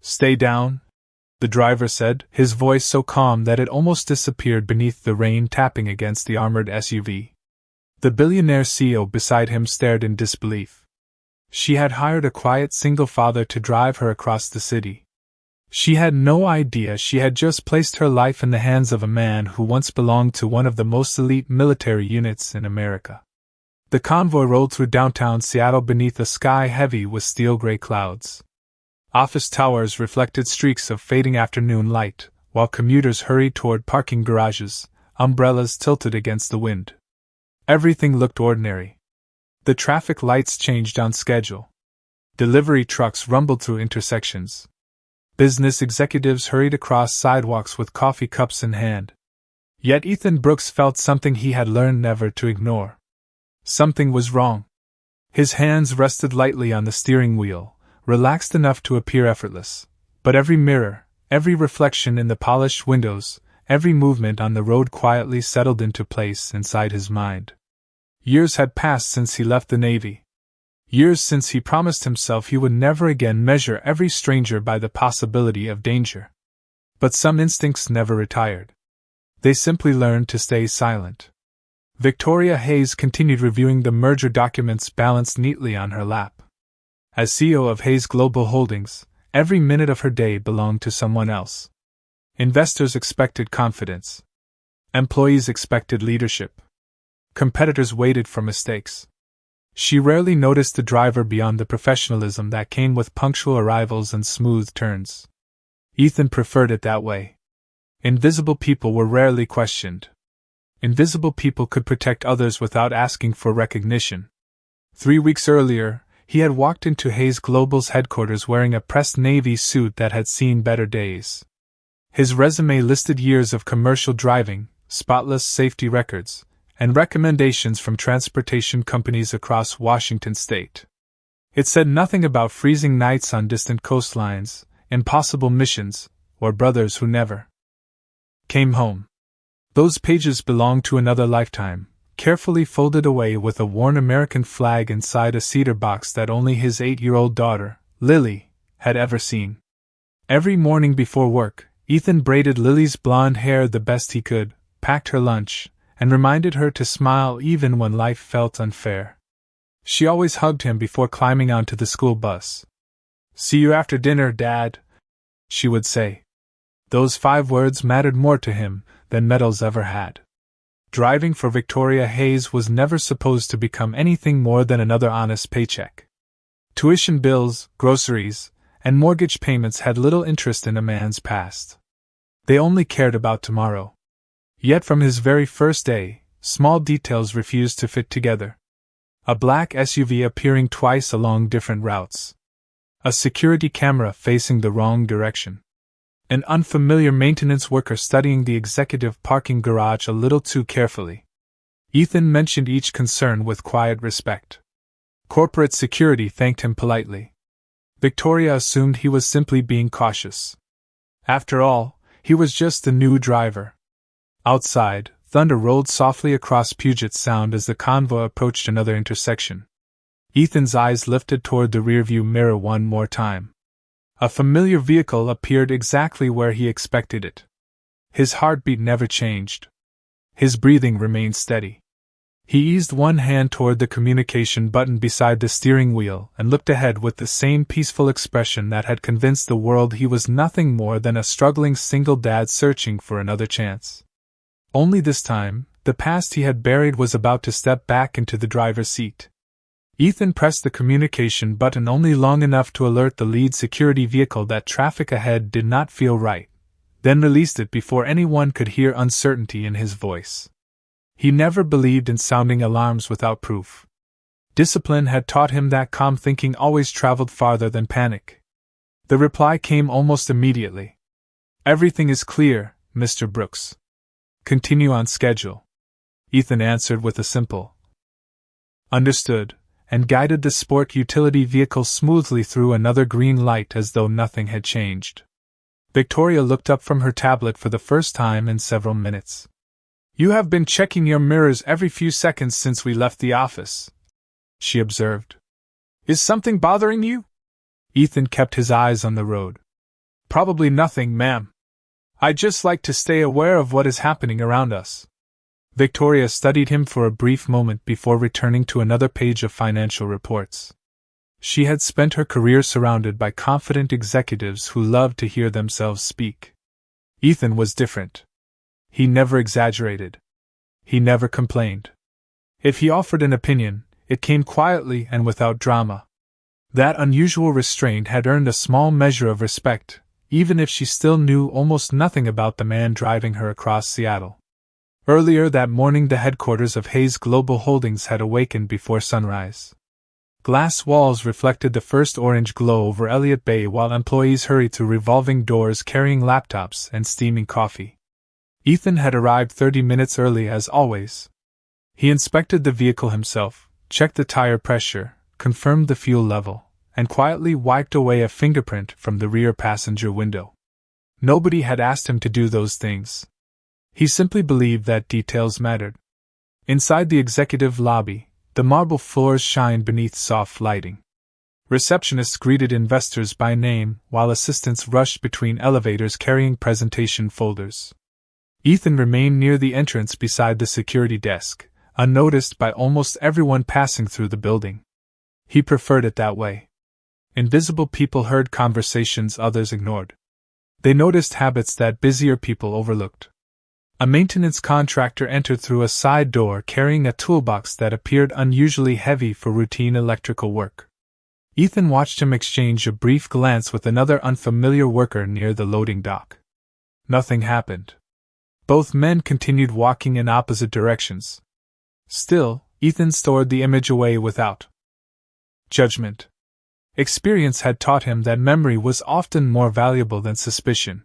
Stay down, the driver said, his voice so calm that it almost disappeared beneath the rain tapping against the armored SUV. The billionaire CEO beside him stared in disbelief. She had hired a quiet single father to drive her across the city. She had no idea she had just placed her life in the hands of a man who once belonged to one of the most elite military units in America. The convoy rolled through downtown Seattle beneath a sky heavy with steel-gray clouds. Office towers reflected streaks of fading afternoon light, while commuters hurried toward parking garages, umbrellas tilted against the wind. Everything looked ordinary. The traffic lights changed on schedule. Delivery trucks rumbled through intersections. Business executives hurried across sidewalks with coffee cups in hand. Yet Ethan Brooks felt something he had learned never to ignore. Something was wrong. His hands rested lightly on the steering wheel, relaxed enough to appear effortless, but every mirror, every reflection in the polished windows, every movement on the road quietly settled into place inside his mind. Years had passed since he left the Navy. Years since he promised himself he would never again measure every stranger by the possibility of danger. But some instincts never retired. They simply learned to stay silent. Victoria Hayes continued reviewing the merger documents balanced neatly on her lap. As CEO of Hayes Global Holdings, every minute of her day belonged to someone else. Investors expected confidence. Employees expected leadership. Competitors waited for mistakes. She rarely noticed the driver beyond the professionalism that came with punctual arrivals and smooth turns. Ethan preferred it that way. Invisible people were rarely questioned. Invisible people could protect others without asking for recognition. 3 weeks earlier, he had walked into Hayes Global's headquarters wearing a pressed navy suit that had seen better days. His resume listed years of commercial driving, spotless safety records, and recommendations from transportation companies across Washington state. It said nothing about freezing nights on distant coastlines, impossible missions, or brothers who never came home. Those pages belonged to another lifetime, carefully folded away with a worn American flag inside a cedar box that only his 8-year-old daughter, Lily, had ever seen. Every morning before work, Ethan braided Lily's blonde hair the best he could, packed her lunch, and reminded her to smile even when life felt unfair. She always hugged him before climbing onto the school bus. "See you after dinner, Dad," she would say. Those 5 words mattered more to him than medals ever had. Driving for Victoria Hayes was never supposed to become anything more than another honest paycheck. Tuition bills, groceries, and mortgage payments had little interest in a man's past. They only cared about tomorrow. Yet from his very first day, small details refused to fit together. A black SUV appearing twice along different routes. A security camera facing the wrong direction. An unfamiliar maintenance worker studying the executive parking garage a little too carefully. Ethan mentioned each concern with quiet respect. Corporate security thanked him politely. Victoria assumed he was simply being cautious. After all, he was just a new driver. Outside, thunder rolled softly across Puget Sound as the convoy approached another intersection. Ethan's eyes lifted toward the rearview mirror one more time. A familiar vehicle appeared exactly where he expected it. His heartbeat never changed. His breathing remained steady. He eased one hand toward the communication button beside the steering wheel and looked ahead with the same peaceful expression that had convinced the world he was nothing more than a struggling single dad searching for another chance. Only this time, the past he had buried was about to step back into the driver's seat. Ethan pressed the communication button only long enough to alert the lead security vehicle that traffic ahead did not feel right, then released it before anyone could hear uncertainty in his voice. He never believed in sounding alarms without proof. Discipline had taught him that calm thinking always traveled farther than panic. The reply came almost immediately. "Everything is clear, Mr. Brooks. Continue on schedule." Ethan answered with a simple "Understood," and guided the sport utility vehicle smoothly through another green light as though nothing had changed. Victoria looked up from her tablet for the first time in several minutes. "You have been checking your mirrors every few seconds since we left the office," she observed. "Is something bothering you?" Ethan kept his eyes on the road. Probably nothing, ma'am. I'd just like to stay aware of what is happening around us. Victoria studied him for a brief moment before returning to another page of financial reports. She had spent her career surrounded by confident executives who loved to hear themselves speak. Ethan was different. He never exaggerated. He never complained. If he offered an opinion, it came quietly and without drama. That unusual restraint had earned a small measure of respect, even if she still knew almost nothing about the man driving her across Seattle. Earlier that morning, the headquarters of Hayes Global Holdings had awakened before sunrise. Glass walls reflected the first orange glow over Elliott Bay while employees hurried through revolving doors carrying laptops and steaming coffee. Ethan had arrived 30 minutes early as always. He inspected the vehicle himself, checked the tire pressure, confirmed the fuel level, and quietly wiped away a fingerprint from the rear passenger window. Nobody had asked him to do those things. He simply believed that details mattered. Inside the executive lobby, the marble floors shined beneath soft lighting. Receptionists greeted investors by name, while assistants rushed between elevators carrying presentation folders. Ethan remained near the entrance beside the security desk, unnoticed by almost everyone passing through the building. He preferred it that way. Invisible people heard conversations others ignored. They noticed habits that busier people overlooked. A maintenance contractor entered through a side door carrying a toolbox that appeared unusually heavy for routine electrical work. Ethan watched him exchange a brief glance with another unfamiliar worker near the loading dock. Nothing happened. Both men continued walking in opposite directions. Still, Ethan stored the image away without judgment. Experience had taught him that memory was often more valuable than suspicion.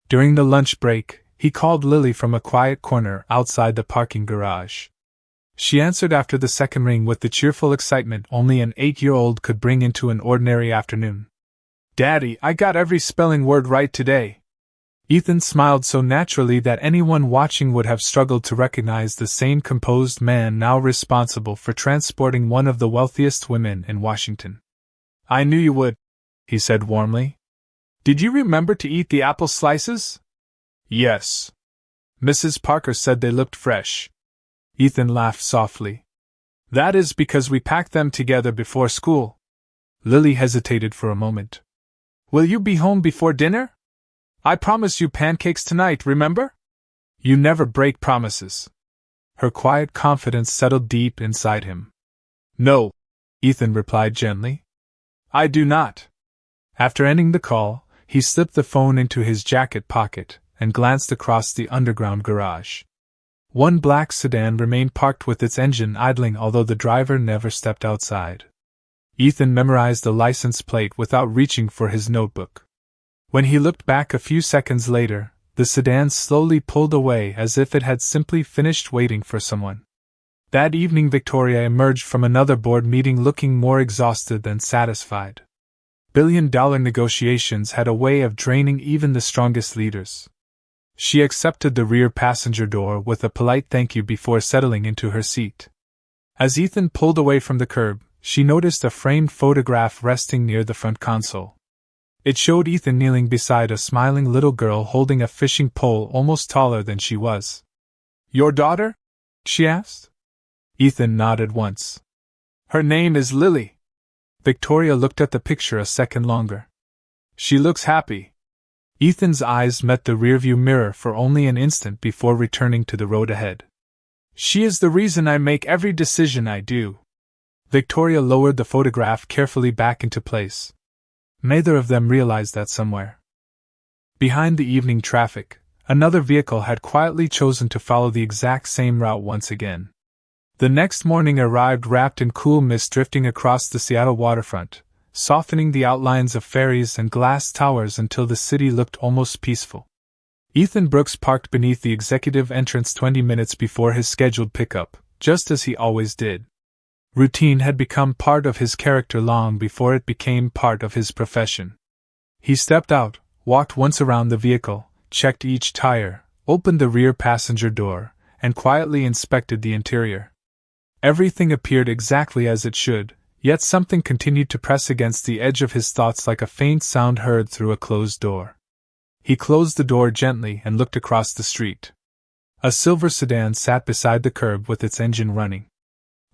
During the lunch break, he called Lily from a quiet corner outside the parking garage. She answered after the second ring with the cheerful excitement only an 8-year-old could bring into an ordinary afternoon. "Daddy, I got every spelling word right today." Ethan smiled so naturally that anyone watching would have struggled to recognize the same composed man now responsible for transporting one of the wealthiest women in Washington. "I knew you would," he said warmly. "Did you remember to eat the apple slices?" "Yes." Mrs. Parker said they looked fresh. Ethan laughed softly. "That is because we packed them together before school." Lily hesitated for a moment. "Will you be home before dinner? I promised you pancakes tonight, remember?" "You never break promises." Her quiet confidence settled deep inside him. "No," Ethan replied gently. "I do not." After ending the call, he slipped the phone into his jacket pocket and glanced across the underground garage. One black sedan remained parked with its engine idling, although the driver never stepped outside. Ethan memorized the license plate without reaching for his notebook. When he looked back a few seconds later, the sedan slowly pulled away as if it had simply finished waiting for someone. That evening Victoria emerged from another board meeting looking more exhausted than satisfied. Billion-dollar negotiations had a way of draining even the strongest leaders. She accepted the rear passenger door with a polite thank you before settling into her seat. As Ethan pulled away from the curb, she noticed a framed photograph resting near the front console. It showed Ethan kneeling beside a smiling little girl holding a fishing pole almost taller than she was. "Your daughter?" she asked. Ethan nodded once. "Her name is Lily." Victoria looked at the picture a second longer. "She looks happy." Ethan's eyes met the rearview mirror for only an instant before returning to the road ahead. "She is the reason I make every decision I do." Victoria lowered the photograph carefully back into place. Neither of them realized that somewhere behind the evening traffic, another vehicle had quietly chosen to follow the exact same route once again. The next morning arrived wrapped in cool mist drifting across the Seattle waterfront, softening the outlines of ferries and glass towers until the city looked almost peaceful. Ethan Brooks parked beneath the executive entrance 20 minutes before his scheduled pickup, just as he always did. Routine had become part of his character long before it became part of his profession. He stepped out, walked once around the vehicle, checked each tire, opened the rear passenger door, and quietly inspected the interior. Everything appeared exactly as it should, yet something continued to press against the edge of his thoughts like a faint sound heard through a closed door. He closed the door gently and looked across the street. A silver sedan sat beside the curb with its engine running.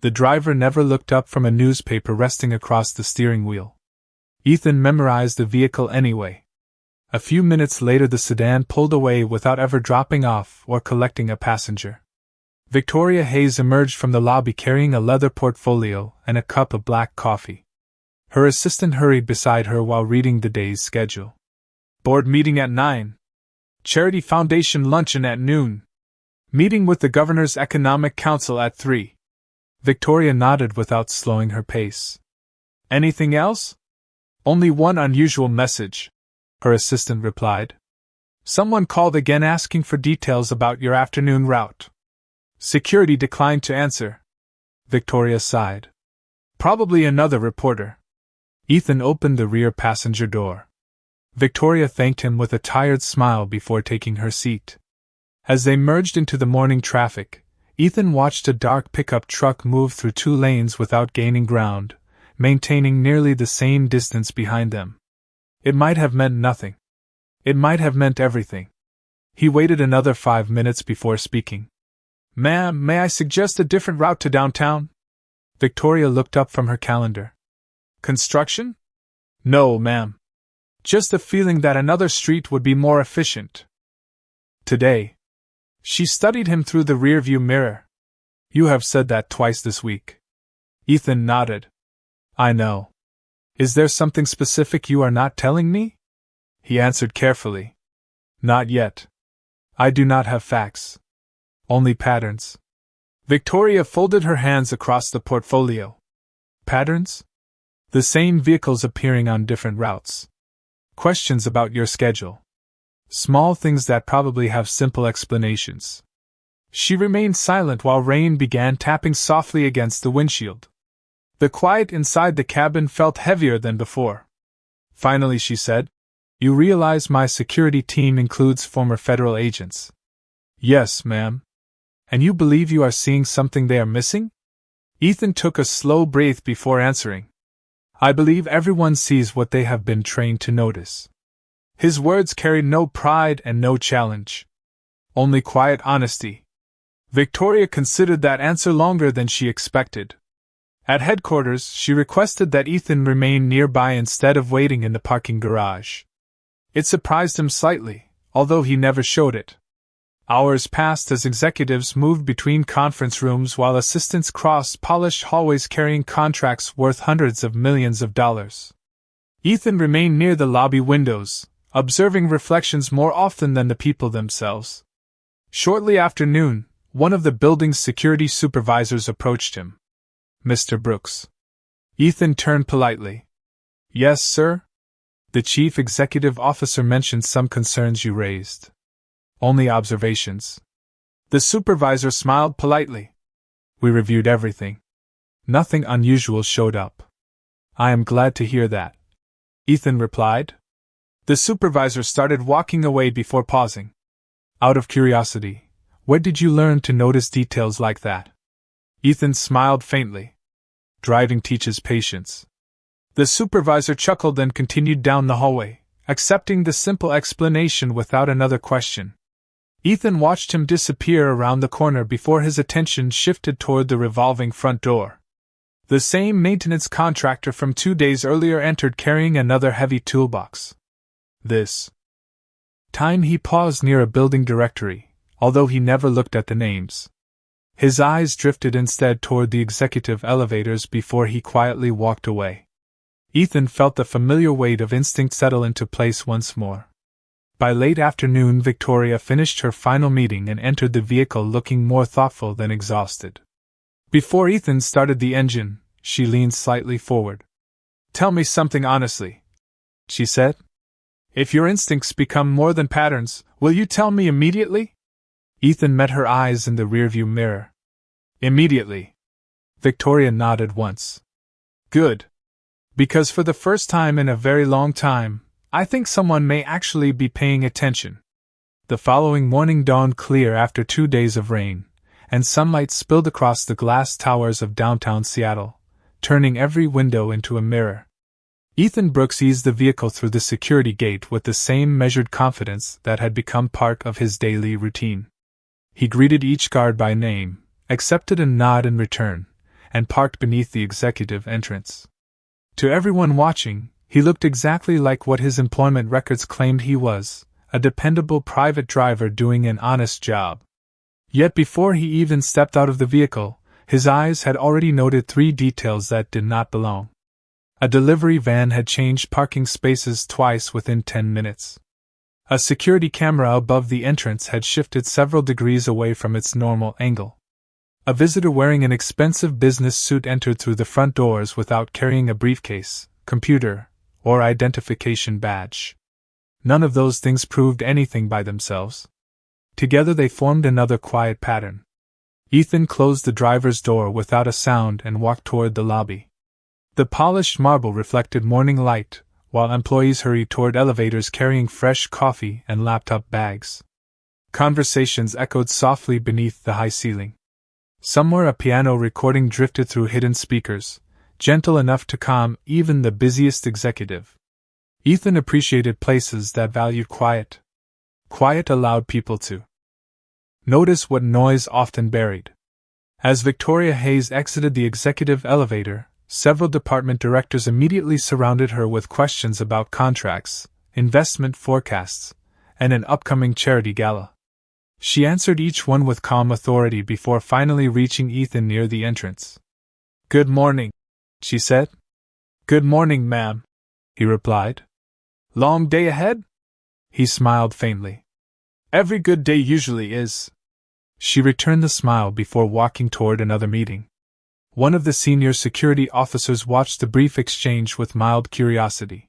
The driver never looked up from a newspaper resting across the steering wheel. Ethan memorized the vehicle anyway. A few minutes later the sedan pulled away without ever dropping off or collecting a passenger. Victoria Hayes emerged from the lobby carrying a leather portfolio and a cup of black coffee. Her assistant hurried beside her while reading the day's schedule. Board meeting at 9. Charity Foundation luncheon at noon. Meeting with the Governor's Economic Council at 3. Victoria nodded without slowing her pace. Anything else? Only one unusual message, her assistant replied. Someone called again asking for details about your afternoon route. Security declined to answer. Victoria sighed. Probably another reporter. Ethan opened the rear passenger door. Victoria thanked him with a tired smile before taking her seat. As they merged into the morning traffic, Ethan watched a dark pickup truck move through 2 lanes without gaining ground, maintaining nearly the same distance behind them. It might have meant nothing. It might have meant everything. He waited another 5 minutes before speaking. Ma'am, may I suggest a different route to downtown? Victoria looked up from her calendar. Construction? No, ma'am. Just a feeling that another street would be more efficient. Today. She studied him through the rearview mirror. You have said that twice this week. Ethan nodded. I know. Is there something specific you are not telling me? He answered carefully. Not yet. I do not have facts. Only patterns. Victoria folded her hands across the portfolio. Patterns? The same vehicles appearing on different routes. Questions about your schedule. Small things that probably have simple explanations. She remained silent while rain began tapping softly against the windshield. The quiet inside the cabin felt heavier than before. Finally she said, You realize my security team includes former federal agents? Yes, ma'am. And you believe you are seeing something they are missing? Ethan took a slow breath before answering. I believe everyone sees what they have been trained to notice. His words carried no pride and no challenge. Only quiet honesty. Victoria considered that answer longer than she expected. At headquarters, she requested that Ethan remain nearby instead of waiting in the parking garage. It surprised him slightly, although he never showed it. Hours passed as executives moved between conference rooms while assistants crossed polished hallways carrying contracts worth hundreds of millions of dollars. Ethan remained near the lobby windows, observing reflections more often than the people themselves. Shortly after noon, one of the building's security supervisors approached him. Mr. Brooks. Ethan turned politely. Yes, sir? The chief executive officer mentioned some concerns you raised. Only observations. The supervisor smiled politely. We reviewed everything. Nothing unusual showed up. I am glad to hear that. Ethan replied. The supervisor started walking away before pausing. Out of curiosity, where did you learn to notice details like that? Ethan smiled faintly. Driving teaches patience. The supervisor chuckled and continued down the hallway, accepting the simple explanation without another question. Ethan watched him disappear around the corner before his attention shifted toward the revolving front door. The same maintenance contractor from 2 days earlier entered carrying another heavy toolbox. This time he paused near a building directory, although he never looked at the names. His eyes drifted instead toward the executive elevators before he quietly walked away. Ethan felt the familiar weight of instinct settle into place once more. By late afternoon, Victoria finished her final meeting and entered the vehicle looking more thoughtful than exhausted. Before Ethan started the engine, she leaned slightly forward. Tell me something honestly, she said. If your instincts become more than patterns, will you tell me immediately? Ethan met her eyes in the rearview mirror. Immediately. Victoria nodded once. Good. Because for the first time in a very long time, I think someone may actually be paying attention. The following morning dawned clear after 2 days of rain, and sunlight spilled across the glass towers of downtown Seattle, turning every window into a mirror. Ethan Brooks eased the vehicle through the security gate with the same measured confidence that had become part of his daily routine. He greeted each guard by name, accepted a nod in return, and parked beneath the executive entrance. To everyone watching, he looked exactly like what his employment records claimed he was, a dependable private driver doing an honest job. Yet before he even stepped out of the vehicle, his eyes had already noted 3 details that did not belong. A delivery van had changed parking spaces twice within 10 minutes. A security camera above the entrance had shifted several degrees away from its normal angle. A visitor wearing an expensive business suit entered through the front doors without carrying a briefcase, computer, or identification badge. None of those things proved anything by themselves. Together they formed another quiet pattern. Ethan closed the driver's door without a sound and walked toward the lobby. The polished marble reflected morning light, while employees hurried toward elevators carrying fresh coffee and laptop bags. Conversations echoed softly beneath the high ceiling. Somewhere a piano recording drifted through hidden speakers, gentle enough to calm even the busiest executive. Ethan appreciated places that valued quiet. Quiet allowed people to notice what noise often buried. As Victoria Hayes exited the executive elevator, several department directors immediately surrounded her with questions about contracts, investment forecasts, and an upcoming charity gala. She answered each one with calm authority before finally reaching Ethan near the entrance. "Good morning," she said. "Good morning, ma'am," he replied. "Long day ahead?" He smiled faintly. "Every good day usually is." She returned the smile before walking toward another meeting. One of the senior security officers watched the brief exchange with mild curiosity.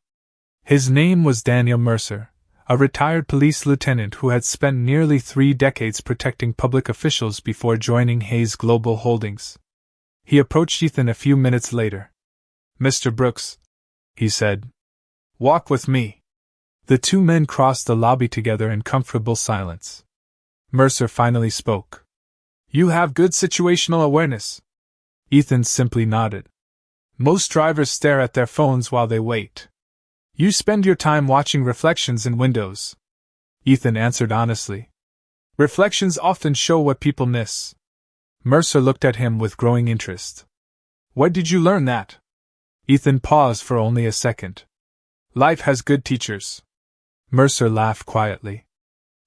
His name was Daniel Mercer, a retired police lieutenant who had spent nearly 3 decades protecting public officials before joining Hayes Global Holdings. He approached Ethan a few minutes later. "Mr. Brooks," he said, "walk with me." The 2 men crossed the lobby together in comfortable silence. Mercer finally spoke. "You have good situational awareness." Ethan simply nodded. "Most drivers stare at their phones while they wait. You spend your time watching reflections in windows." Ethan answered honestly. "Reflections often show what people miss." Mercer looked at him with growing interest. "Where did you learn that?" Ethan paused for only a second. "Life has good teachers." Mercer laughed quietly.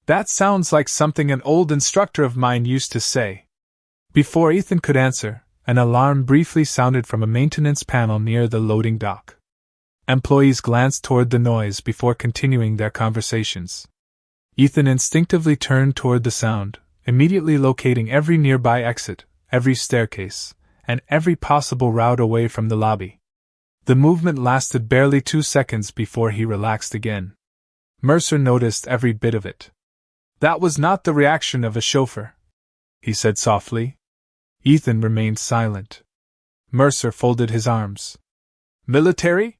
"That sounds like something an old instructor of mine used to say." Before Ethan could answer, an alarm briefly sounded from a maintenance panel near the loading dock. Employees glanced toward the noise before continuing their conversations. Ethan instinctively turned toward the sound, immediately locating every nearby exit, every staircase, and every possible route away from the lobby. The movement lasted barely 2 seconds before he relaxed again. Mercer noticed every bit of it. "That was not the reaction of a chauffeur," he said softly. Ethan remained silent. Mercer folded his arms. "Military?"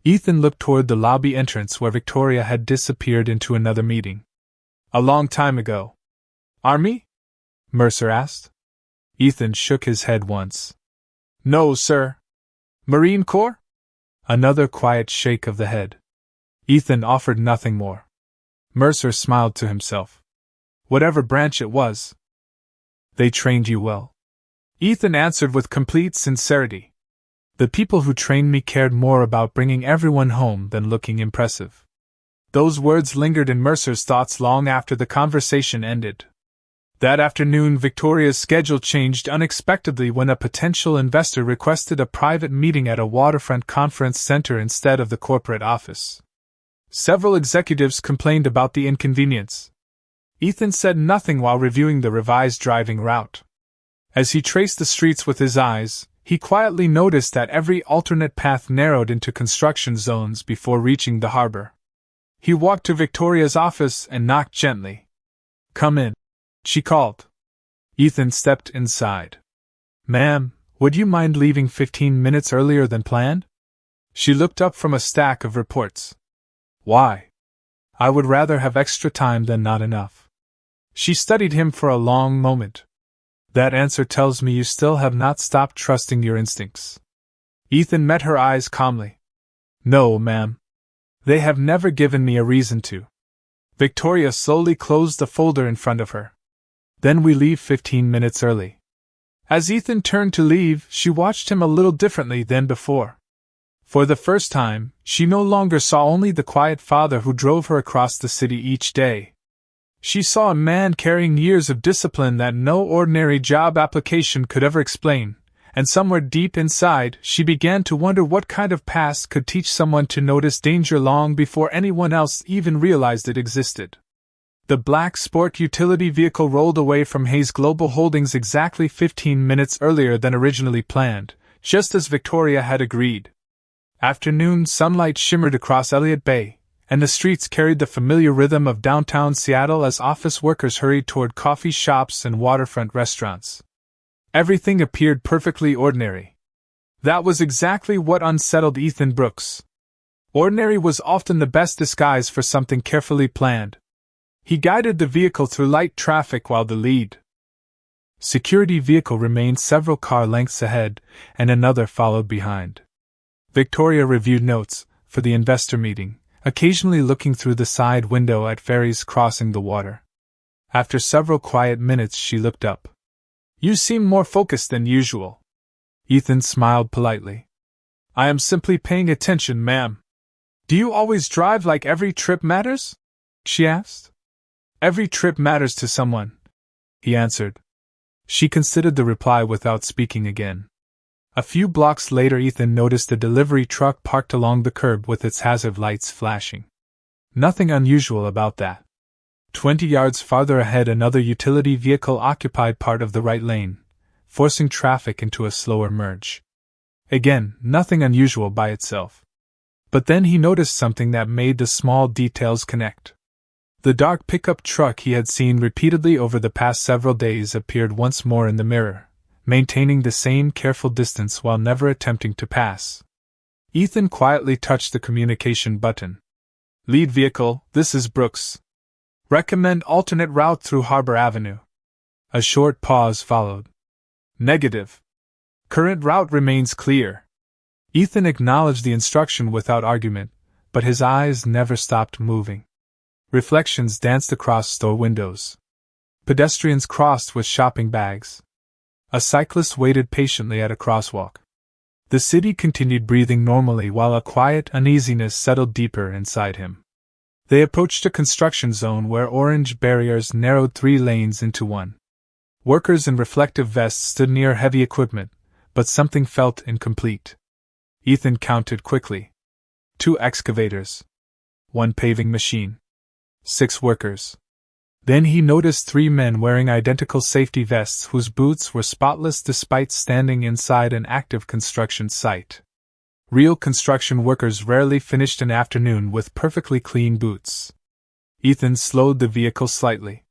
Ethan looked toward the lobby entrance where Victoria had disappeared into another meeting. "A long time ago." "Army?" Mercer asked. Ethan shook his head once. "No, sir." "Marine Corps?" Another quiet shake of the head. Ethan offered nothing more. Mercer smiled to himself. "Whatever branch it was, they trained you well." Ethan answered with complete sincerity. "The people who trained me cared more about bringing everyone home than looking impressive." Those words lingered in Mercer's thoughts long after the conversation ended. That afternoon, Victoria's schedule changed unexpectedly when a potential investor requested a private meeting at a waterfront conference center instead of the corporate office. Several executives complained about the inconvenience. Ethan said nothing while reviewing the revised driving route. As he traced the streets with his eyes, he quietly noticed that every alternate path narrowed into construction zones before reaching the harbor. He walked to Victoria's office and knocked gently. "Come in," she called. Ethan stepped inside. "Ma'am, would you mind leaving 15 minutes earlier than planned?" She looked up from a stack of reports. "Why?" "I would rather have extra time than not enough." She studied him for a long moment. "That answer tells me you still have not stopped trusting your instincts." Ethan met her eyes calmly. No, ma'am. They have never given me a reason to. Victoria slowly closed the folder in front of her. Then we leave 15 minutes early. As Ethan turned to leave, she watched him a little differently than before. For the first time, she no longer saw only the quiet father who drove her across the city each day. She saw a man carrying years of discipline that no ordinary job application could ever explain, and somewhere deep inside, she began to wonder what kind of past could teach someone to notice danger long before anyone else even realized it existed. The black sport utility vehicle rolled away from Hayes Global Holdings exactly 15 minutes earlier than originally planned, just as Victoria had agreed. Afternoon sunlight shimmered across Elliott Bay, and the streets carried the familiar rhythm of downtown Seattle as office workers hurried toward coffee shops and waterfront restaurants. Everything appeared perfectly ordinary. That was exactly what unsettled Ethan Brooks. Ordinary was often the best disguise for something carefully planned. He guided the vehicle through light traffic while the lead security vehicle remained several car lengths ahead, and another followed behind. Victoria reviewed notes for the investor meeting, occasionally looking through the side window at ferries crossing the water. After several quiet minutes, she looked up. "You seem more focused than usual." Ethan smiled politely. "I am simply paying attention, ma'am." "Do you always drive like every trip matters?" she asked. "Every trip matters to someone," he answered. She considered the reply without speaking again. A few blocks later, Ethan noticed a delivery truck parked along the curb with its hazard lights flashing. Nothing unusual about that. 20 yards farther ahead, another utility vehicle occupied part of the right lane, forcing traffic into a slower merge. Again, nothing unusual by itself. But then he noticed something that made the small details connect. The dark pickup truck he had seen repeatedly over the past several days appeared once more in the mirror, maintaining the same careful distance while never attempting to pass. Ethan quietly touched the communication button. "Lead vehicle, this is Brooks. Recommend alternate route through Harbor Avenue." A short pause followed. "Negative. Current route remains clear." Ethan acknowledged the instruction without argument, but his eyes never stopped moving. Reflections danced across store windows. Pedestrians crossed with shopping bags. A cyclist waited patiently at a crosswalk. The city continued breathing normally while a quiet uneasiness settled deeper inside him. They approached a construction zone where orange barriers narrowed 3 lanes into one. Workers in reflective vests stood near heavy equipment, but something felt incomplete. Ethan counted quickly. 2 excavators. 1 paving machine. 6 workers. Then he noticed 3 men wearing identical safety vests whose boots were spotless despite standing inside an active construction site. Real construction workers rarely finished an afternoon with perfectly clean boots. Ethan slowed the vehicle slightly.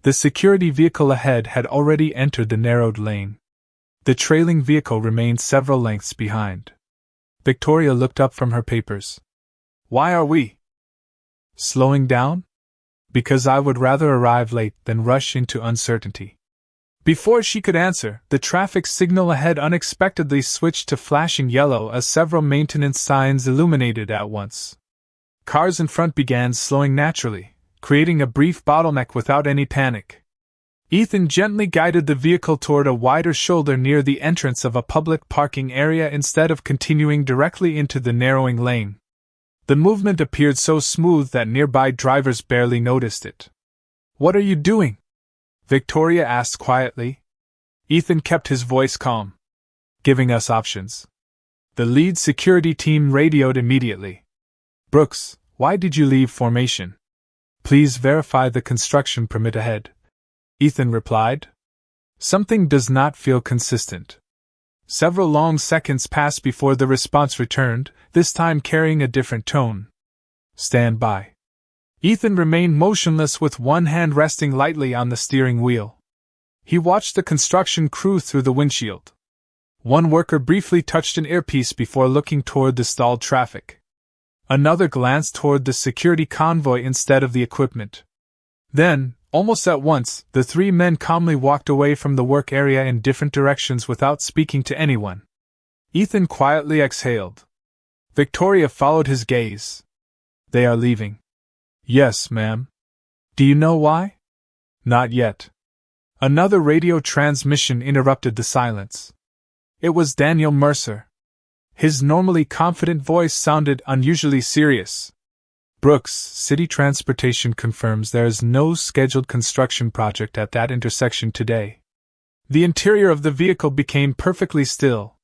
The security vehicle ahead had already entered the narrowed lane. The trailing vehicle remained several lengths behind. Victoria looked up from her papers. "Why are we slowing down?" "Because I would rather arrive late than rush into uncertainty." Before she could answer, the traffic signal ahead unexpectedly switched to flashing yellow as several maintenance signs illuminated at once. Cars in front began slowing naturally, creating a brief bottleneck without any panic. Ethan gently guided the vehicle toward a wider shoulder near the entrance of a public parking area instead of continuing directly into the narrowing lane. The movement appeared so smooth that nearby drivers barely noticed it. "What are you doing?" Victoria asked quietly. Ethan kept his voice calm. "Giving us options." The lead security team radioed immediately. "Brooks, why did you leave formation?" "Please verify the construction permit ahead," Ethan replied. "Something does not feel consistent." Several long seconds passed before the response returned, this time carrying a different tone. "Stand by." Ethan remained motionless with one hand resting lightly on the steering wheel. He watched the construction crew through the windshield. One worker briefly touched an earpiece before looking toward the stalled traffic. Another glanced toward the security convoy instead of the equipment. Then, almost at once, the 3 men calmly walked away from the work area in different directions without speaking to anyone. Ethan quietly exhaled. Victoria followed his gaze. They are leaving. Yes, ma'am. Do you know why? Not yet. Another radio transmission interrupted the silence. It was Daniel Mercer. His normally confident voice sounded unusually serious. Brooks, City Transportation confirms there is no scheduled construction project at that intersection today. The interior of the vehicle became perfectly still.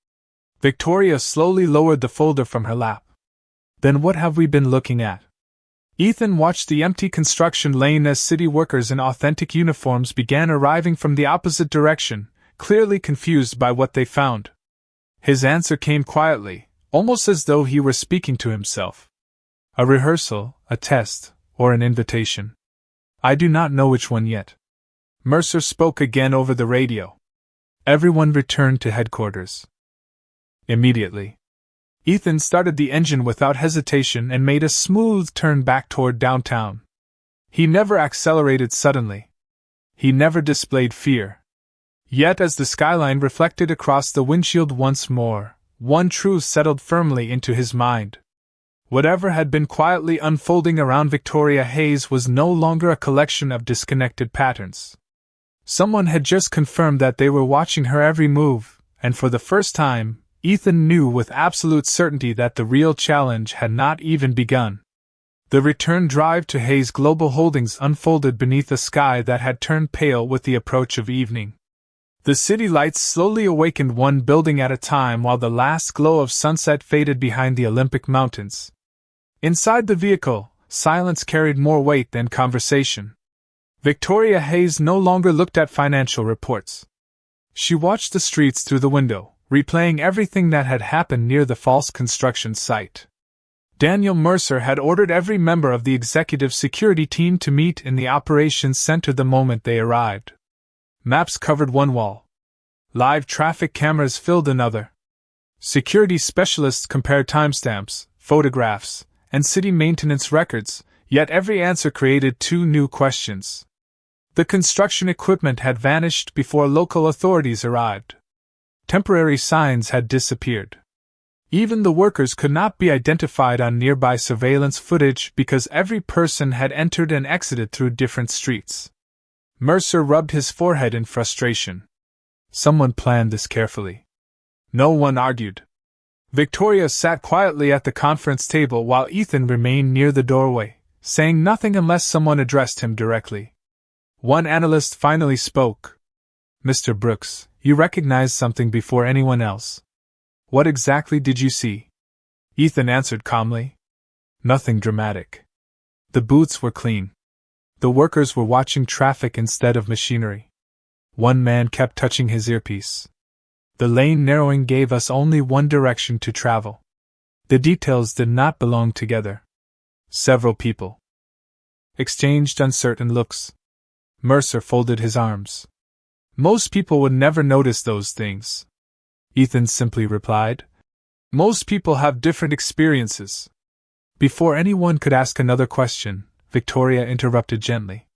Victoria slowly lowered the folder from her lap. Then what have we been looking at? Ethan watched the empty construction lane as city workers in authentic uniforms began arriving from the opposite direction, clearly confused by what they found. His answer came quietly, almost as though he were speaking to himself. A rehearsal, a test, or an invitation. I do not know which one yet. Mercer spoke again over the radio. Everyone returned to headquarters. Immediately. Ethan started the engine without hesitation and made a smooth turn back toward downtown. He never accelerated suddenly. He never displayed fear. Yet as the skyline reflected across the windshield once more, one truth settled firmly into his mind. Whatever had been quietly unfolding around Victoria Hayes was no longer a collection of disconnected patterns. Someone had just confirmed that they were watching her every move, and for the first time, Ethan knew with absolute certainty that the real challenge had not even begun. The return drive to Hayes Global Holdings unfolded beneath a sky that had turned pale with the approach of evening. The city lights slowly awakened one building at a time while the last glow of sunset faded behind the Olympic Mountains. Inside the vehicle, silence carried more weight than conversation. Victoria Hayes no longer looked at financial reports. She watched the streets through the window, replaying everything that had happened near the false construction site. Daniel Mercer had ordered every member of the executive security team to meet in the operations center the moment they arrived. Maps covered one wall. Live traffic cameras filled another. Security specialists compared timestamps, photographs, and city maintenance records, yet every answer created two new questions. The construction equipment had vanished before local authorities arrived. Temporary signs had disappeared. Even the workers could not be identified on nearby surveillance footage because every person had entered and exited through different streets. Mercer rubbed his forehead in frustration. Someone planned this carefully. No one argued. Victoria sat quietly at the conference table while Ethan remained near the doorway, saying nothing unless someone addressed him directly. One analyst finally spoke. Mr. Brooks, you recognized something before anyone else. What exactly did you see? Ethan answered calmly. Nothing dramatic. The booths were clean. The workers were watching traffic instead of machinery. One man kept touching his earpiece. The lane narrowing gave us only one direction to travel. The details did not belong together. Several people exchanged uncertain looks. Mercer folded his arms. Most people would never notice those things. Ethan simply replied. Most people have different experiences. Before anyone could ask another question, Victoria interrupted gently.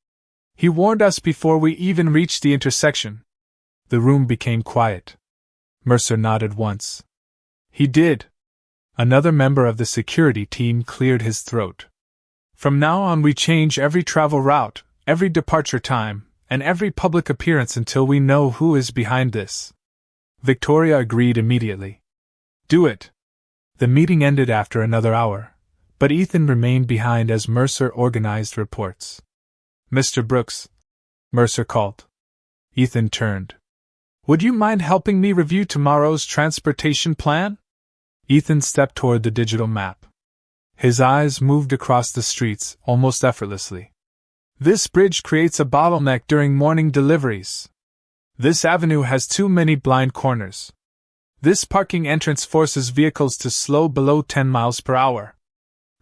He warned us before we even reached the intersection. The room became quiet. Mercer nodded once. He did. Another member of the security team cleared his throat. From now on we change every travel route, every departure time, and every public appearance until we know who is behind this. Victoria agreed immediately. Do it. The meeting ended after another hour, but Ethan remained behind as Mercer organized reports. Mr. Brooks, Mercer called. Ethan turned. Would you mind helping me review tomorrow's transportation plan? Ethan stepped toward the digital map. His eyes moved across the streets almost effortlessly. This bridge creates a bottleneck during morning deliveries. This avenue has too many blind corners. This parking entrance forces vehicles to slow below 10 miles per hour.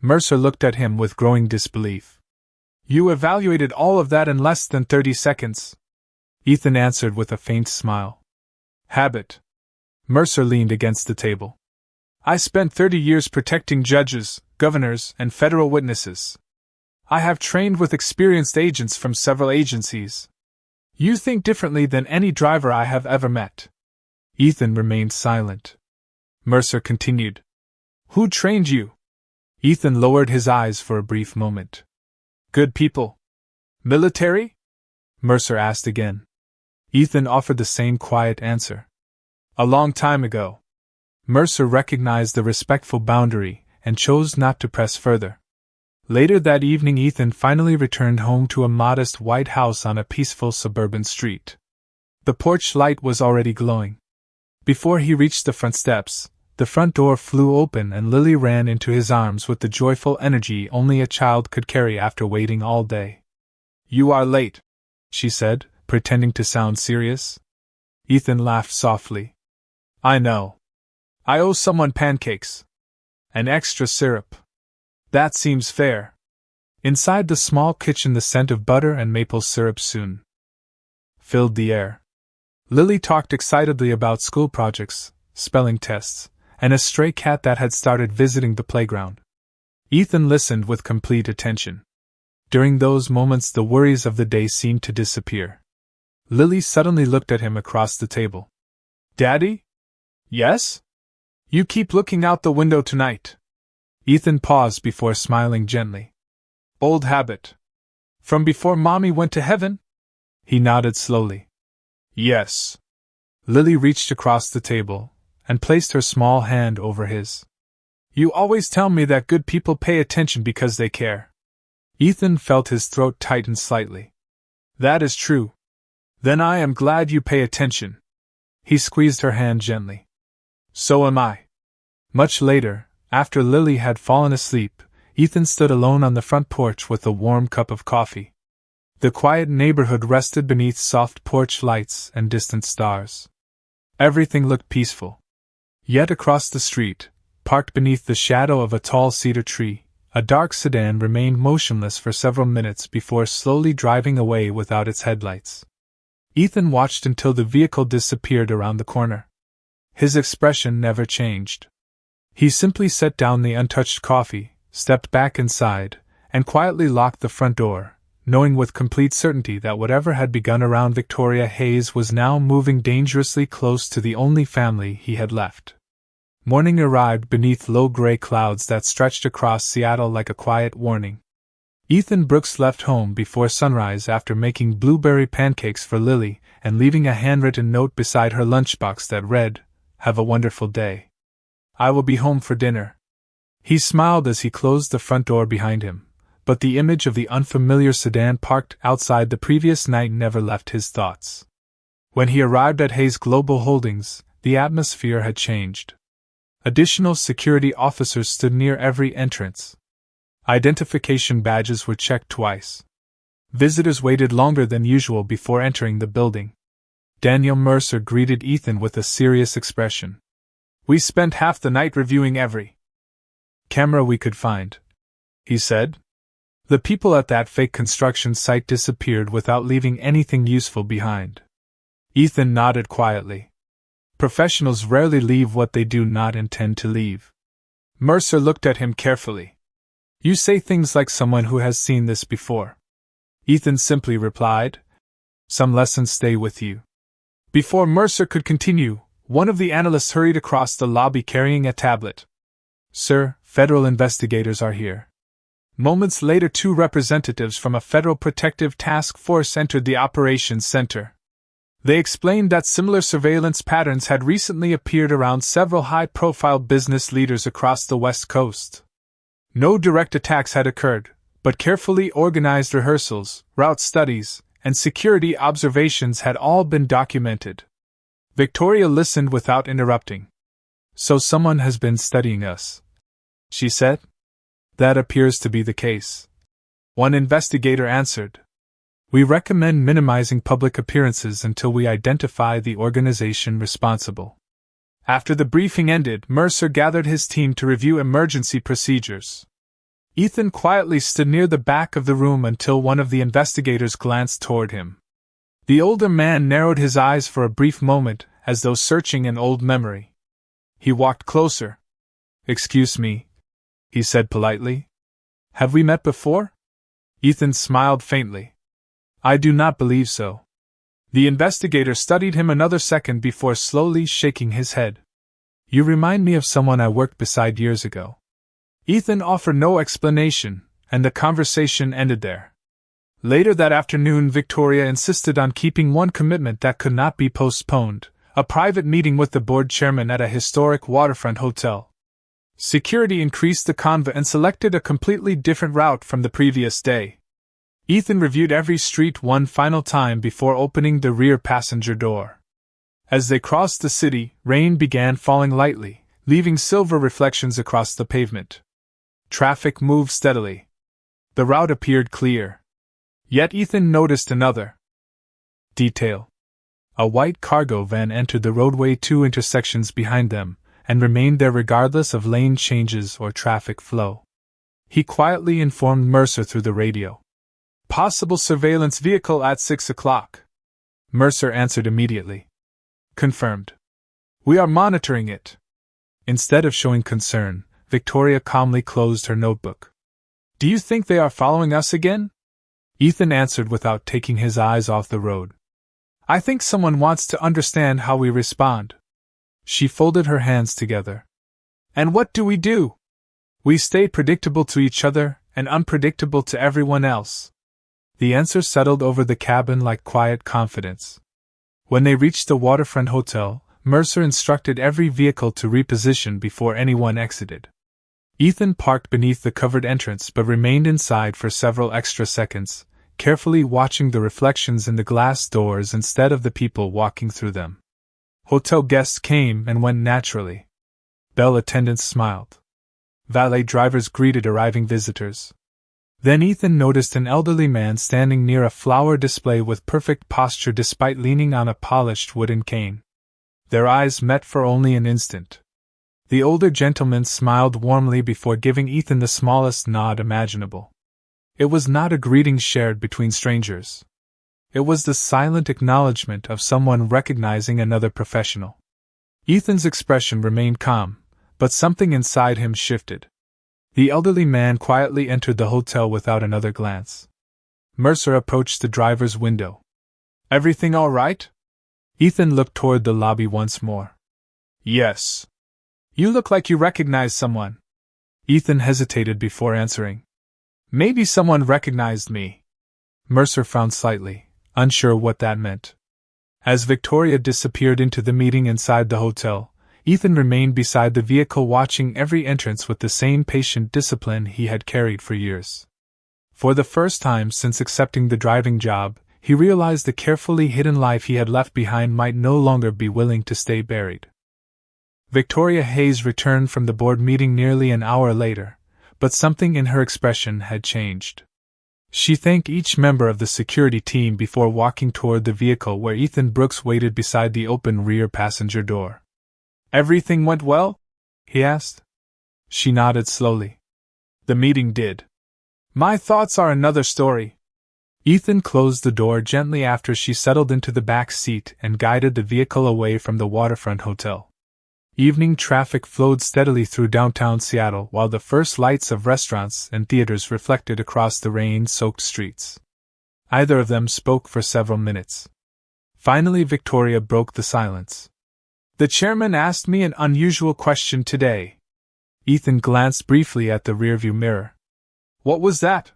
Mercer looked at him with growing disbelief. You evaluated all of that in less than 30 seconds. Ethan answered with a faint smile. Habit. Mercer leaned against the table. I spent 30 years protecting judges, governors, and federal witnesses. I have trained with experienced agents from several agencies. You think differently than any driver I have ever met. Ethan remained silent. Mercer continued. Who trained you? Ethan lowered his eyes for a brief moment. Good people. Military? Mercer asked again. Ethan offered the same quiet answer. A long time ago. Mercer recognized the respectful boundary and chose not to press further. Later that evening, Ethan finally returned home to a modest white house on a peaceful suburban street. The porch light was already glowing. Before he reached the front steps, the front door flew open and Lily ran into his arms with the joyful energy only a child could carry after waiting all day. You are late, she said, pretending to sound serious. Ethan laughed softly. I know. I owe someone pancakes. And extra syrup. That seems fair. Inside the small kitchen, the scent of butter and maple syrup soon filled the air. Lily talked excitedly about school projects, spelling tests, and a stray cat that had started visiting the playground. Ethan listened with complete attention. During those moments, the worries of the day seemed to disappear. Lily suddenly looked at him across the table. Daddy? Yes? You keep looking out the window tonight. Ethan paused before smiling gently. Old habit. From before Mommy went to heaven? He nodded slowly. Yes. Lily reached across the table and placed her small hand over his. You always tell me that good people pay attention because they care. Ethan felt his throat tighten slightly. That is true. Then I am glad you pay attention. He squeezed her hand gently. So am I. Much later, after Lily had fallen asleep, Ethan stood alone on the front porch with a warm cup of coffee. The quiet neighborhood rested beneath soft porch lights and distant stars. Everything looked peaceful. Yet across the street, parked beneath the shadow of a tall cedar tree, a dark sedan remained motionless for several minutes before slowly driving away without its headlights. Ethan watched until the vehicle disappeared around the corner. His expression never changed. He simply set down the untouched coffee, stepped back inside, and quietly locked the front door, knowing with complete certainty that whatever had begun around Victoria Hayes was now moving dangerously close to the only family he had left. Morning arrived beneath low gray clouds that stretched across Seattle like a quiet warning. Ethan Brooks left home before sunrise after making blueberry pancakes for Lily and leaving a handwritten note beside her lunchbox that read, "Have a wonderful day. I will be home for dinner." He smiled as he closed the front door behind him, but the image of the unfamiliar sedan parked outside the previous night never left his thoughts. When he arrived at Hayes Global Holdings, the atmosphere had changed. Additional security officers stood near every entrance. Identification badges were checked twice. Visitors waited longer than usual before entering the building. Daniel Mercer greeted Ethan with a serious expression. We spent half the night reviewing every camera we could find, he said. The people at that fake construction site disappeared without leaving anything useful behind. Ethan nodded quietly. Professionals rarely leave what they do not intend to leave. Mercer looked at him carefully. You say things like someone who has seen this before. Ethan simply replied, Some lessons stay with you. Before Mercer could continue, one of the analysts hurried across the lobby carrying a tablet. Sir, federal investigators are here. Moments later, 2 representatives from a federal protective task force entered the operations center. They explained that similar surveillance patterns had recently appeared around several high-profile business leaders across the West Coast. No direct attacks had occurred, but carefully organized rehearsals, route studies, and security observations had all been documented. Victoria listened without interrupting. So someone has been studying us, she said. That appears to be the case. One investigator answered. We recommend minimizing public appearances until we identify the organization responsible. After the briefing ended, Mercer gathered his team to review emergency procedures. Ethan quietly stood near the back of the room until one of the investigators glanced toward him. The older man narrowed his eyes for a brief moment, as though searching an old memory. He walked closer. Excuse me, he said politely. Have we met before? Ethan smiled faintly. I do not believe so. The investigator studied him another second before slowly shaking his head. You remind me of someone I worked beside years ago. Ethan offered no explanation, and the conversation ended there. Later that afternoon, Victoria insisted on keeping one commitment that could not be postponed: a private meeting with the board chairman at a historic waterfront hotel. Security increased the convoy and selected a completely different route from the previous day. Ethan reviewed every street one final time before opening the rear passenger door. As they crossed the city, rain began falling lightly, leaving silver reflections across the pavement. Traffic moved steadily. The route appeared clear. Yet Ethan noticed another detail. A white cargo van entered the roadway 2 intersections behind them, and remained there regardless of lane changes or traffic flow. He quietly informed Mercer through the radio. "Possible surveillance vehicle at 6 o'clock. Mercer answered immediately. "Confirmed. We are monitoring it." Instead of showing concern, Victoria calmly closed her notebook. "Do you think they are following us again?" Ethan answered without taking his eyes off the road. "I think someone wants to understand how we respond." She folded her hands together. "And what do we do?" "We stay predictable to each other, and unpredictable to everyone else." The answer settled over the cabin like quiet confidence. When they reached the waterfront hotel, Mercer instructed every vehicle to reposition before anyone exited. Ethan parked beneath the covered entrance but remained inside for several extra seconds, carefully watching the reflections in the glass doors instead of the people walking through them. Hotel guests came and went naturally. Bell attendants smiled. Valet drivers greeted arriving visitors. Then Ethan noticed an elderly man standing near a flower display with perfect posture despite leaning on a polished wooden cane. Their eyes met for only an instant. The older gentleman smiled warmly before giving Ethan the smallest nod imaginable. It was not a greeting shared between strangers. It was the silent acknowledgement of someone recognizing another professional. Ethan's expression remained calm, but something inside him shifted. The elderly man quietly entered the hotel without another glance. Mercer approached the driver's window. "Everything all right?" Ethan looked toward the lobby once more. "Yes." "You look like you recognize someone." Ethan hesitated before answering. "Maybe someone recognized me." Mercer frowned slightly, unsure what that meant. As Victoria disappeared into the meeting inside the hotel, Ethan remained beside the vehicle watching every entrance with the same patient discipline he had carried for years. For the first time since accepting the driving job, he realized the carefully hidden life he had left behind might no longer be willing to stay buried. Victoria Hayes returned from the board meeting nearly an hour later, but something in her expression had changed. She thanked each member of the security team before walking toward the vehicle where Ethan Brooks waited beside the open rear passenger door. "Everything went well?" he asked. She nodded slowly. "The meeting did. My thoughts are another story." Ethan closed the door gently after she settled into the back seat and guided the vehicle away from the waterfront hotel. Evening traffic flowed steadily through downtown Seattle while the first lights of restaurants and theaters reflected across the rain-soaked streets. Either of them spoke for several minutes. Finally, Victoria broke the silence. "The chairman asked me an unusual question today." Ethan glanced briefly at the rearview mirror. "What was that?"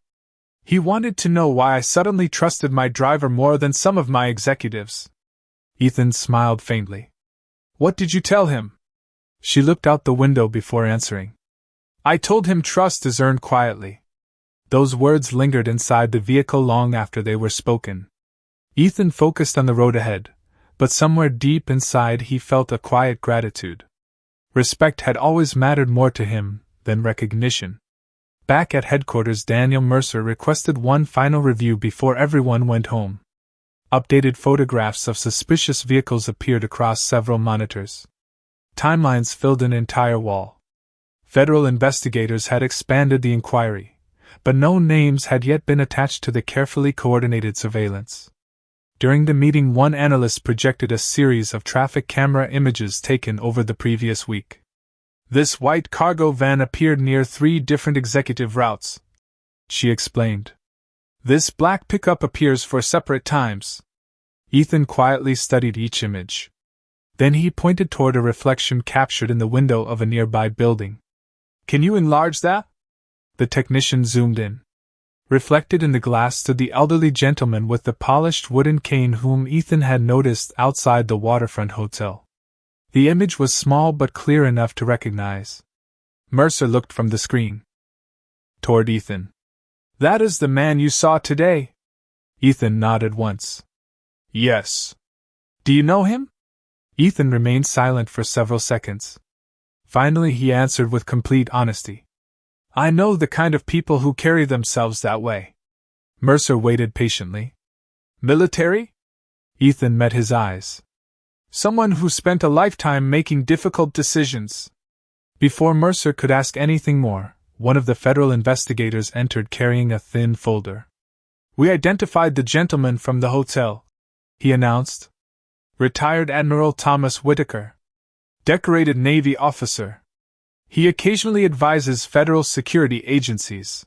"He wanted to know why I suddenly trusted my driver more than some of my executives." Ethan smiled faintly. "What did you tell him?" She looked out the window before answering. "I told him trust is earned quietly." Those words lingered inside the vehicle long after they were spoken. Ethan focused on the road ahead, but somewhere deep inside he felt a quiet gratitude. Respect had always mattered more to him than recognition. Back at headquarters, Daniel Mercer requested one final review before everyone went home. Updated photographs of suspicious vehicles appeared across several monitors. Timelines filled an entire wall. Federal investigators had expanded the inquiry, but no names had yet been attached to the carefully coordinated surveillance. During the meeting, one analyst projected a series of traffic camera images taken over the previous week. "This white cargo van appeared near 3 different executive routes," she explained. "This black pickup appears for separate times." Ethan quietly studied each image. Then he pointed toward a reflection captured in the window of a nearby building. Can you enlarge that? The technician zoomed in. Reflected in the glass stood the elderly gentleman with the polished wooden cane whom Ethan had noticed outside the waterfront hotel. The image was small but clear enough to recognize. Mercer looked from the screen toward Ethan. That is the man you saw today? Ethan nodded once. Yes. Do you know him? Ethan remained silent for several seconds. Finally he answered with complete honesty. I know the kind of people who carry themselves that way. Mercer waited patiently. Military? Ethan met his eyes. Someone who spent a lifetime making difficult decisions. Before Mercer could ask anything more, one of the federal investigators entered carrying a thin folder. We identified the gentleman from the hotel, he announced. Retired Admiral Thomas Whitaker. Decorated Navy officer. He occasionally advises federal security agencies.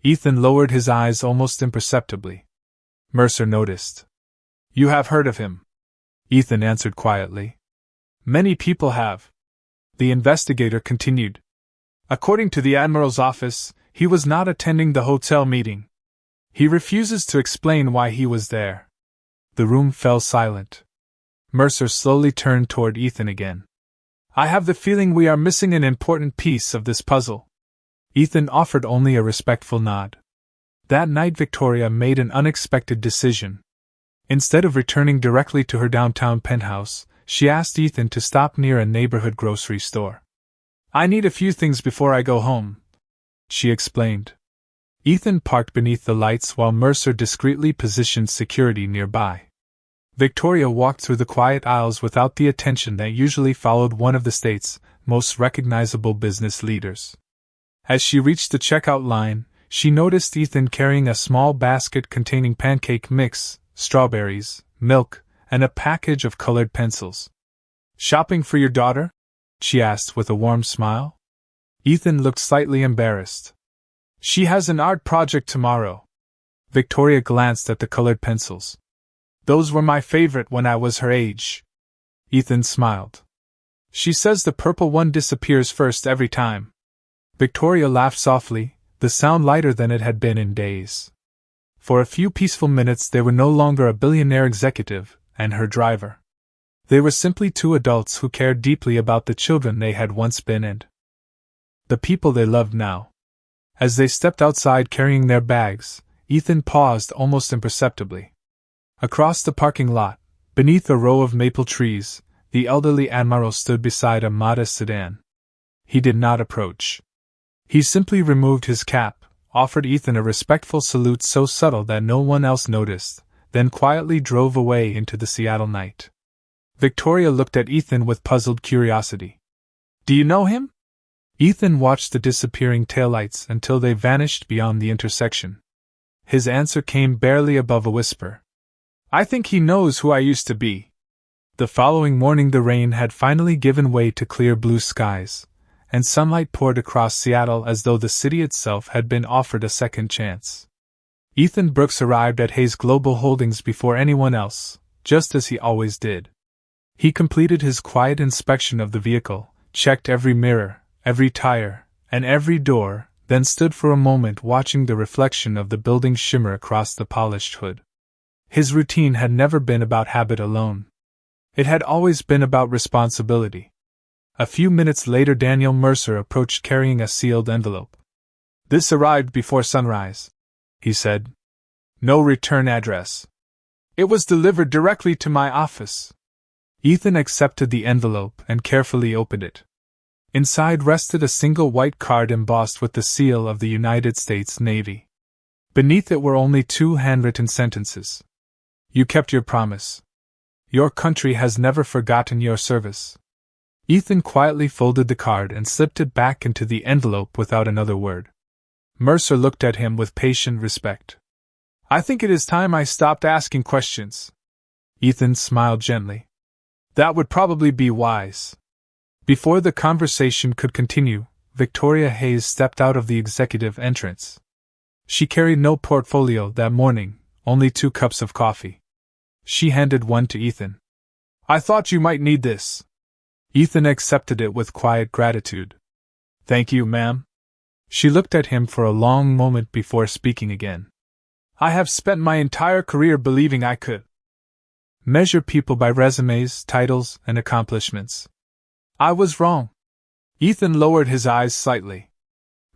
Ethan lowered his eyes almost imperceptibly. Mercer noticed. You have heard of him? Ethan answered quietly. Many people have. The investigator continued. According to the Admiral's office, he was not attending the hotel meeting. He refuses to explain why he was there. The room fell silent. Mercer slowly turned toward Ethan again. I have the feeling we are missing an important piece of this puzzle. Ethan offered only a respectful nod. That night Victoria made an unexpected decision. Instead of returning directly to her downtown penthouse, she asked Ethan to stop near a neighborhood grocery store. I need a few things before I go home, she explained. Ethan parked beneath the lights while Mercer discreetly positioned security nearby. Victoria walked through the quiet aisles without the attention that usually followed one of the state's most recognizable business leaders. As she reached the checkout line, she noticed Ethan carrying a small basket containing pancake mix, strawberries, milk, and a package of colored pencils. Shopping for your daughter? She asked with a warm smile. Ethan looked slightly embarrassed. She has an art project tomorrow. Victoria glanced at the colored pencils. Those were my favorite when I was her age. Ethan smiled. She says the purple one disappears first every time. Victoria laughed softly, the sound lighter than it had been in days. For a few peaceful minutes they were no longer a billionaire executive and her driver. They were simply two adults who cared deeply about the children they had once been and the people they loved now. As they stepped outside carrying their bags, Ethan paused almost imperceptibly. Across the parking lot, beneath a row of maple trees, the elderly Admiral stood beside a modest sedan. He did not approach. He simply removed his cap, offered Ethan a respectful salute so subtle that no one else noticed, then quietly drove away into the Seattle night. Victoria looked at Ethan with puzzled curiosity. Do you know him? Ethan watched the disappearing taillights until they vanished beyond the intersection. His answer came barely above a whisper. I think he knows who I used to be. The following morning the rain had finally given way to clear blue skies, and sunlight poured across Seattle as though the city itself had been offered a second chance. Ethan Brooks arrived at Hayes Global Holdings before anyone else, just as he always did. He completed his quiet inspection of the vehicle, checked every mirror, every tire, and every door, then stood for a moment watching the reflection of the building shimmer across the polished hood. His routine had never been about habit alone. It had always been about responsibility. A few minutes later Daniel Mercer approached carrying a sealed envelope. This arrived before sunrise, he said. No return address. It was delivered directly to my office. Ethan accepted the envelope and carefully opened it. Inside rested a single white card embossed with the seal of the United States Navy. Beneath it were only two handwritten sentences. You kept your promise. Your country has never forgotten your service. Ethan quietly folded the card and slipped it back into the envelope without another word. Mercer looked at him with patient respect. I think it is time I stopped asking questions. Ethan smiled gently. That would probably be wise. Before the conversation could continue, Victoria Hayes stepped out of the executive entrance. She carried no portfolio that morning, only 2 cups of coffee. She handed one to Ethan. I thought you might need this. Ethan accepted it with quiet gratitude. Thank you, ma'am. She looked at him for a long moment before speaking again. I have spent my entire career believing I could measure people by resumes, titles, and accomplishments. I was wrong. Ethan lowered his eyes slightly.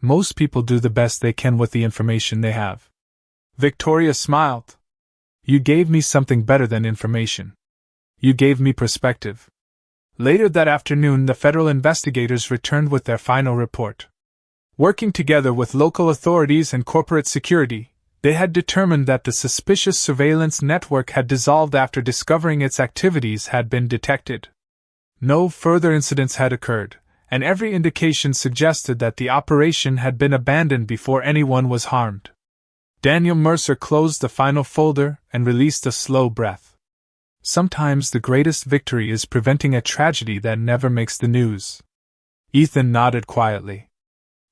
Most people do the best they can with the information they have. Victoria smiled. You gave me something better than information. You gave me perspective. Later that afternoon, the federal investigators returned with their final report. Working together with local authorities and corporate security, they had determined that the suspicious surveillance network had dissolved after discovering its activities had been detected. No further incidents had occurred, and every indication suggested that the operation had been abandoned before anyone was harmed. Daniel Mercer closed the final folder and released a slow breath. Sometimes the greatest victory is preventing a tragedy that never makes the news. Ethan nodded quietly.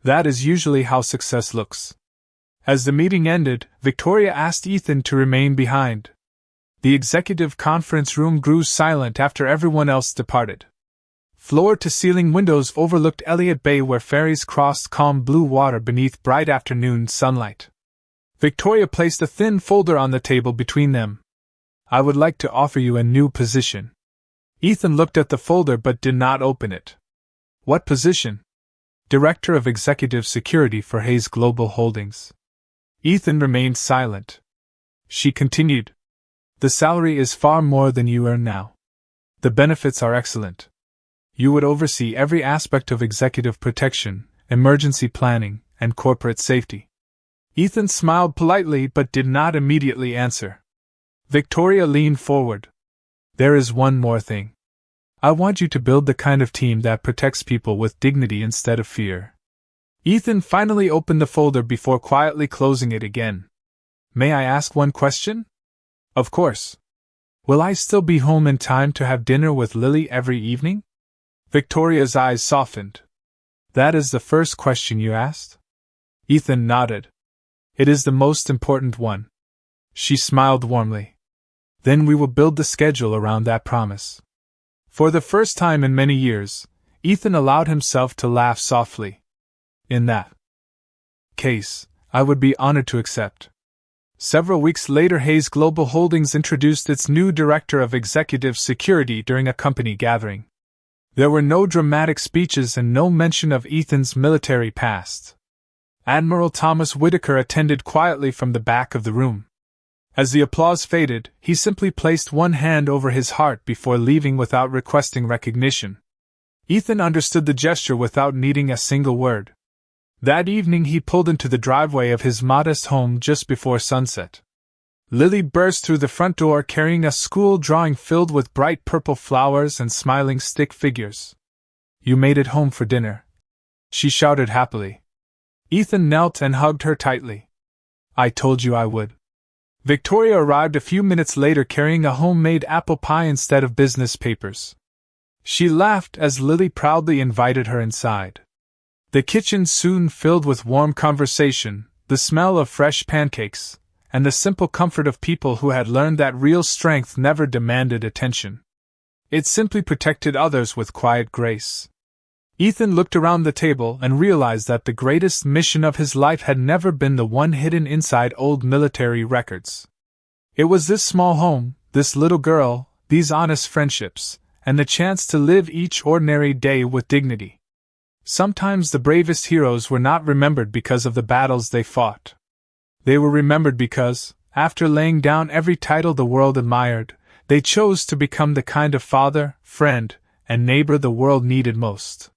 That is usually how success looks. As the meeting ended, Victoria asked Ethan to remain behind. The executive conference room grew silent after everyone else departed. Floor-to-ceiling windows overlooked Elliott Bay where ferries crossed calm blue water beneath bright afternoon sunlight. Victoria placed a thin folder on the table between them. I would like to offer you a new position. Ethan looked at the folder but did not open it. What position? Director of Executive Security for Hayes Global Holdings. Ethan remained silent. She continued. The salary is far more than you earn now. The benefits are excellent. You would oversee every aspect of executive protection, emergency planning, and corporate safety. Ethan smiled politely but did not immediately answer. Victoria leaned forward. There is one more thing. I want you to build the kind of team that protects people with dignity instead of fear. Ethan finally opened the folder before quietly closing it again. May I ask one question? Of course. Will I still be home in time to have dinner with Lily every evening? Victoria's eyes softened. That is the first question you asked? Ethan nodded. It is the most important one. She smiled warmly. Then we will build the schedule around that promise. For the first time in many years, Ethan allowed himself to laugh softly. In that case, I would be honored to accept. Several weeks later, Hayes Global Holdings introduced its new director of executive security during a company gathering. There were no dramatic speeches and no mention of Ethan's military past. Admiral Thomas Whitaker attended quietly from the back of the room. As the applause faded, he simply placed one hand over his heart before leaving without requesting recognition. Ethan understood the gesture without needing a single word. That evening he pulled into the driveway of his modest home just before sunset. Lily burst through the front door carrying a school drawing filled with bright purple flowers and smiling stick figures. You made it home for dinner, she shouted happily. Ethan knelt and hugged her tightly. I told you I would. Victoria arrived a few minutes later carrying a homemade apple pie instead of business papers. She laughed as Lily proudly invited her inside. The kitchen soon filled with warm conversation, the smell of fresh pancakes, and the simple comfort of people who had learned that real strength never demanded attention. It simply protected others with quiet grace. Ethan looked around the table and realized that the greatest mission of his life had never been the one hidden inside old military records. It was this small home, this little girl, these honest friendships, and the chance to live each ordinary day with dignity. Sometimes the bravest heroes were not remembered because of the battles they fought. They were remembered because, after laying down every title the world admired, they chose to become the kind of father, friend, and neighbor the world needed most.